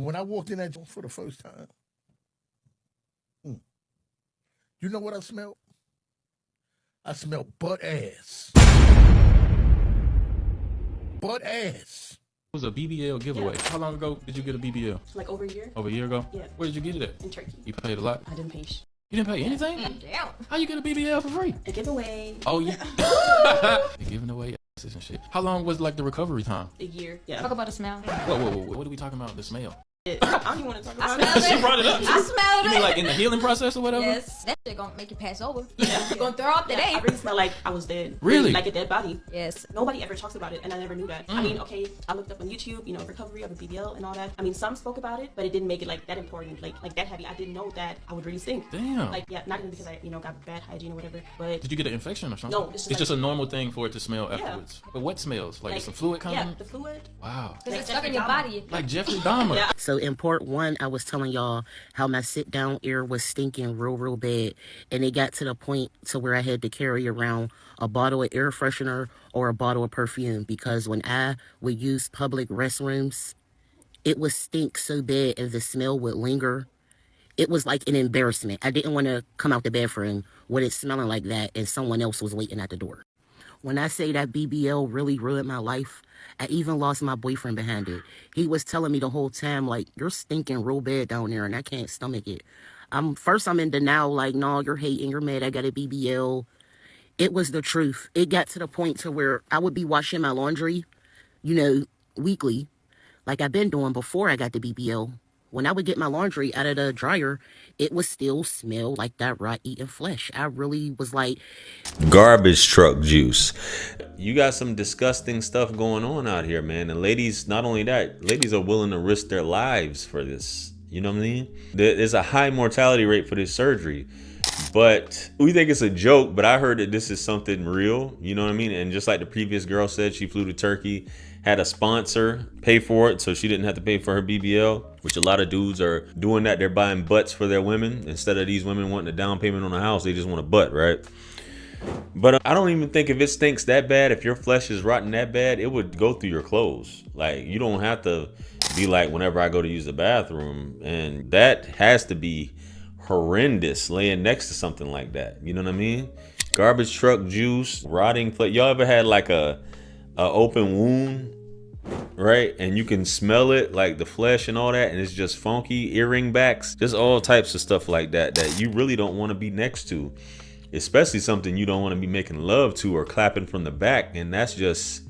When I walked in that joint for the first time, you know what I smelled? I smelled butt ass. Butt ass. It was a BBL giveaway. Yeah. How long ago did you get a BBL? Like over a year. Over a year ago? Yeah. Where did you get it at? In Turkey. You paid a lot? I didn't pay. You didn't pay anything? Damn. How you get a BBL for free? A giveaway. Oh, yeah. You're giving away asses and shit. How long was like the recovery time? A year. Yeah. Talk about the smell. Whoa. What are we talking about? The smell? I don't even want to talk about it. She brought it up. I smelled You mean like in the healing process or whatever? Yes. That shit gonna make you pass over. Yeah. You're gonna throw up today. I really smell like I was dead. Really? Like a dead body. Yes. Nobody ever talks about it, and I never knew that. I mean, okay, I looked up on YouTube, recovery of a BBL and all that. I mean, some spoke about it, but it didn't make it like that important, like that heavy. I didn't know that I would really stink. Damn. Like, yeah, not even because I, got bad hygiene or whatever, but. Did you get an infection or something? No, it's just a normal thing for it to smell afterwards. But what smells? Like some fluid coming? Yeah, the fluid. Wow. Because it's stuck in your body. Like Jeffrey Dahmer. Yeah. So in part one, I was telling y'all how my sit-down ear was stinking real bad. And it got to the point to where I had to carry around a bottle of air freshener or a bottle of perfume. Because when I would use public restrooms, it would stink so bad and the smell would linger. It was like an embarrassment. I didn't want to come out the bathroom with it smelling like that and someone else was waiting at the door. When I say that BBL really ruined my life, I even lost my boyfriend behind it. He was telling me the whole time, like, you're stinking real bad down there and I can't stomach it. First I'm in denial, like, no, you're hating, you're mad, I got a BBL. It was the truth. It got to the point to where I would be washing my laundry, weekly, like I've been doing before I got the BBL. When I would get my laundry out of the dryer, it would still smell like that rot-eaten flesh. I really was like... Garbage truck juice. You got some disgusting stuff going on out here, man. And ladies, not only that, ladies are willing to risk their lives for this. You know what I mean? There's a high mortality rate for this surgery. But we think it's a joke, but I heard that this is something real. You know what I mean? And just like the previous girl said, she flew to Turkey, had a sponsor pay for it so she didn't have to pay for her BBL, which a lot of dudes are doing that. They're buying butts for their women. Instead of these women wanting a down payment on a house, they just want a butt, right? But I don't even think if it stinks that bad, if your flesh is rotten that bad, it would go through your clothes. Like, you don't have to be like, whenever I go to use the bathroom. And that has to be horrendous laying next to something like that. You know what I mean? Garbage truck juice, rotting flesh. Y'all ever had like a open wound, right? And you can smell it, like the flesh and all that, and it's just funky. Earring backs, just all types of stuff like that that you really don't want to be next to, especially something you don't want to be making love to or clapping from the back. And that's just